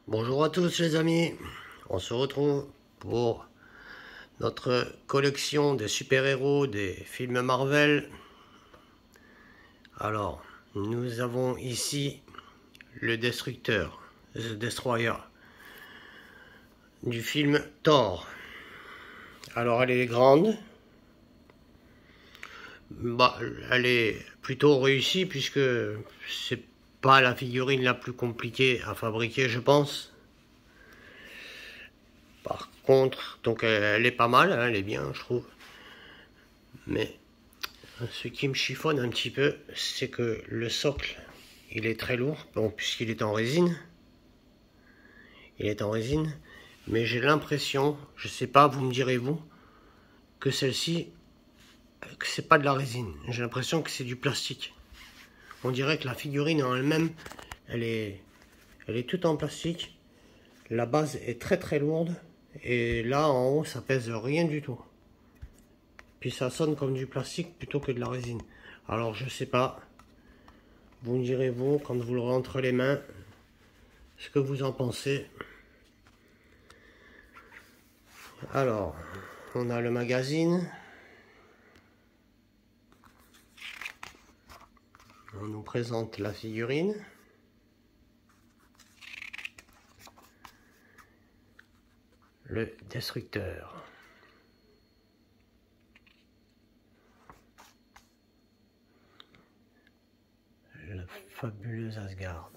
Bonjour à tous les amis, on se retrouve pour notre collection des super-héros des films Marvel. Alors, nous avons ici le Destructeur, The Destroyer, du film Thor. Alors elle est grande, elle est plutôt réussie puisque c'est pas la figurine la plus compliquée à fabriquer, je pense. Par contre, donc elle est pas mal, hein, elle est bien, je trouve. Mais ce qui me chiffonne un petit peu, c'est que le socle, il est très lourd, bon, puisqu'il est en résine. Il est en résine, mais j'ai l'impression, je sais pas, vous me direz-vous, que celle-ci, que c'est pas de la résine. J'ai l'impression que c'est du plastique. On dirait que la figurine en elle-même, elle est toute en plastique. La base est très très lourde, et là en haut, ça pèse rien du tout. Puis ça sonne comme du plastique plutôt que de la résine. Alors je sais pas, vous me direz-vous, quand vous l'aurez entre les mains, ce que vous en pensez. Alors, on a le magazine. On nous présente la figurine. Le Destructeur. Le fabuleux Asgard.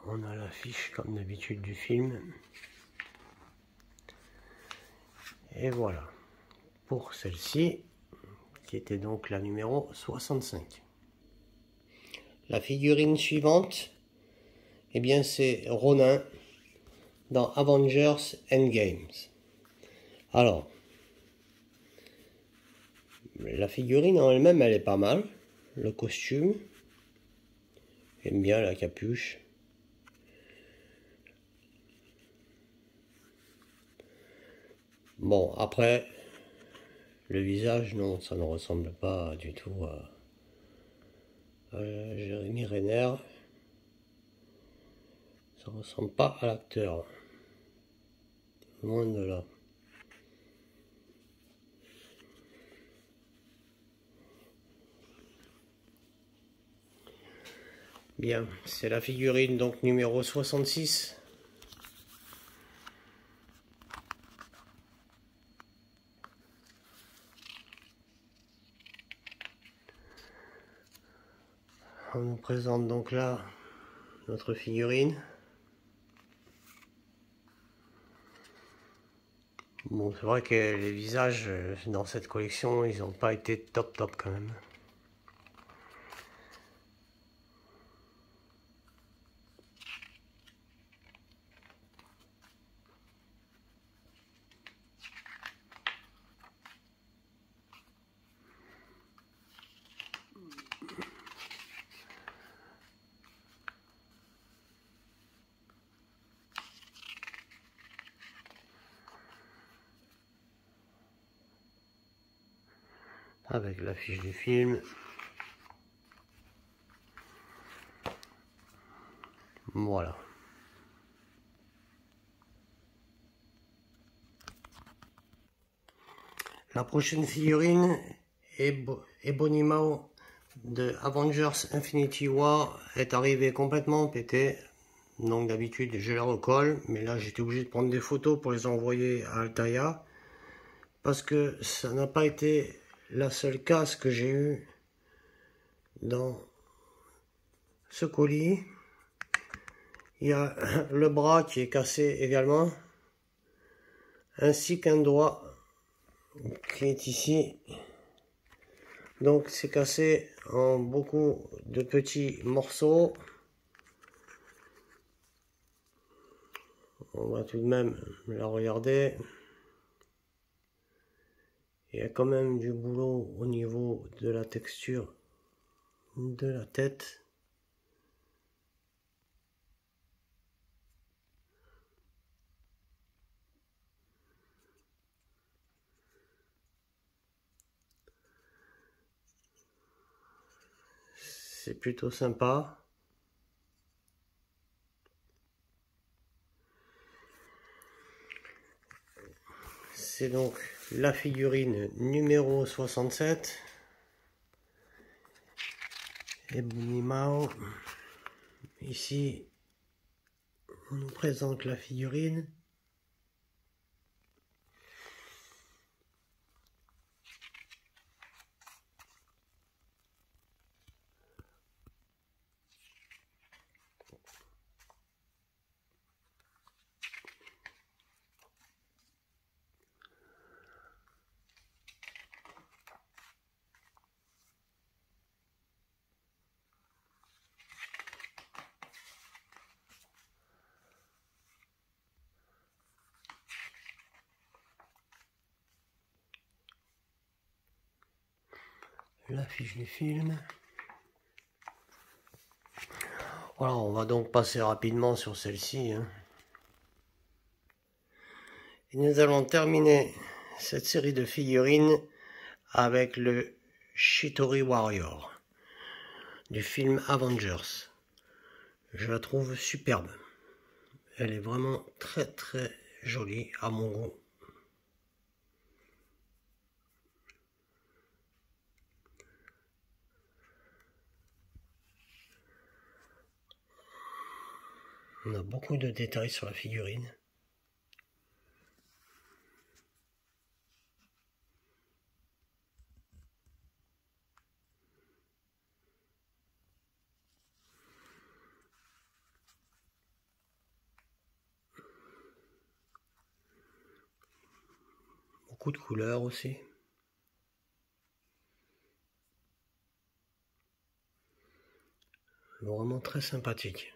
On a l'affiche comme d'habitude du film. Et voilà. Pour celle-ci, qui était donc la numéro 65. La figurine suivante, eh bien c'est Ronin dans Avengers Endgame. Alors, la figurine en elle-même, elle est pas mal. Le costume, j'aime bien la capuche. Bon, après, le visage, non, ça ne ressemble pas du tout à Jeremy Renner. Ça ne ressemble pas à l'acteur. Loin de là. Bien, c'est la figurine donc numéro 66. On nous présente donc là notre figurine. Bon, c'est vrai que les visages dans cette collection, ils n'ont pas été top quand même. Avec l'affiche du film. Voilà. La prochaine figurine est Ebonimo de Avengers Infinity War est arrivée complètement pétée. Donc d'habitude je la recolle, mais là j'étais obligé de prendre des photos pour les envoyer à Altaïa. Parce que ça n'a pas été la seule casse que j'ai eue dans ce colis. Il y a le bras qui est cassé également, ainsi qu'un doigt qui est ici. Donc c'est cassé en beaucoup de petits morceaux. On va tout de même la regarder. Il y a quand même du boulot au niveau niveau de la texture de la tête. C'est plutôt sympa. C'est donc la figurine numéro 67. Et Bunny Mao. Ici, on nous présente la figurine. La fiche du film. Voilà, on va donc passer rapidement sur celle-ci. Et nous allons terminer cette série de figurines avec le Chitauri Warrior du film Avengers. Je la trouve superbe. Elle est vraiment très très jolie à mon goût. On a beaucoup de détails sur la figurine. Beaucoup de couleurs aussi. Vraiment très sympathique.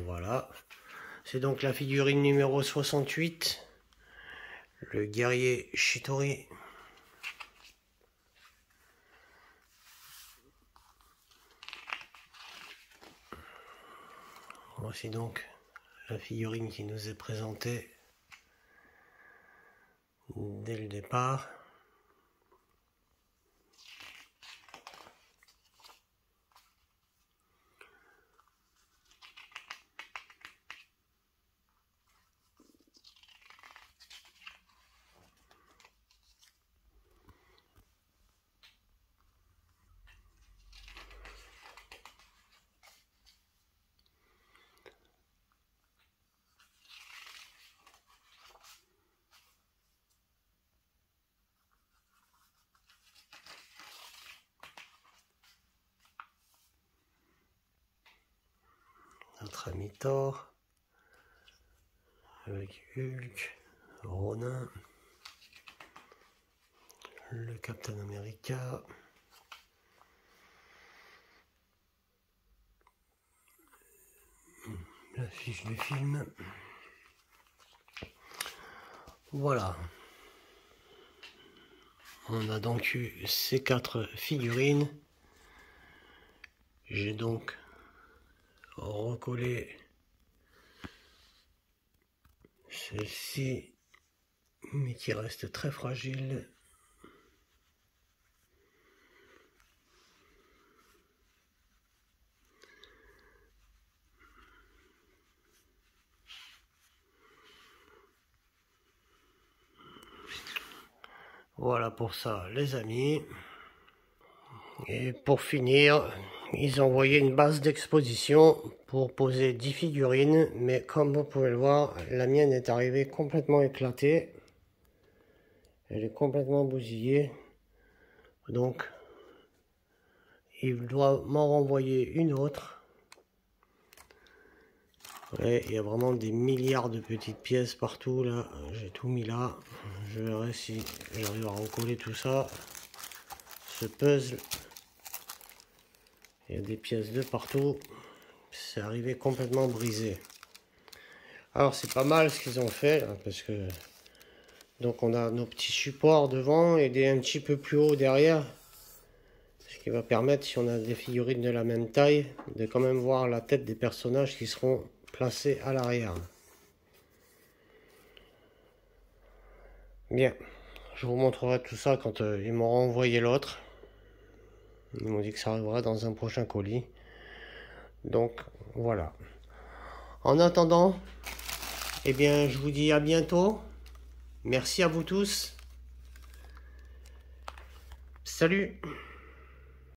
Voilà. C'est donc la figurine numéro 68. Le guerrier Chitauri. Voici donc la figurine qui nous est présentée dès le départ. Notre ami Thor, avec Hulk, Ronin, le Captain America, la fiche du film. Voilà. On a donc eu ces 4 figurines. J'ai donc recollé celle-ci, mais qui reste très fragile. Voilà pour ça les amis. Et pour finir, ils ont envoyé une base d'exposition pour poser 10 figurines, mais comme vous pouvez le voir, la mienne est arrivée complètement éclatée. Elle est complètement bousillée. Donc, il doit m'en renvoyer une autre. Ouais, il y a vraiment des milliards de petites pièces partout là. J'ai tout mis là. Je verrai si j'arrive à recoller tout ça. Ce puzzle. Il y a des pièces de partout. C'est arrivé complètement brisé. Alors c'est pas mal ce qu'ils ont fait là, parce que Donc on a nos petits supports devant et des un petit peu plus haut derrière. Ce qui va permettre, si on a des figurines de la même taille, de quand même voir la tête des personnages qui seront placés à l'arrière. Bien, je vous montrerai tout ça quand ils m'auront envoyé l'autre. Ils m'ont dit que ça arrivera dans un prochain colis. Donc voilà. En attendant, eh bien, je vous dis à bientôt. Merci à vous tous. Salut!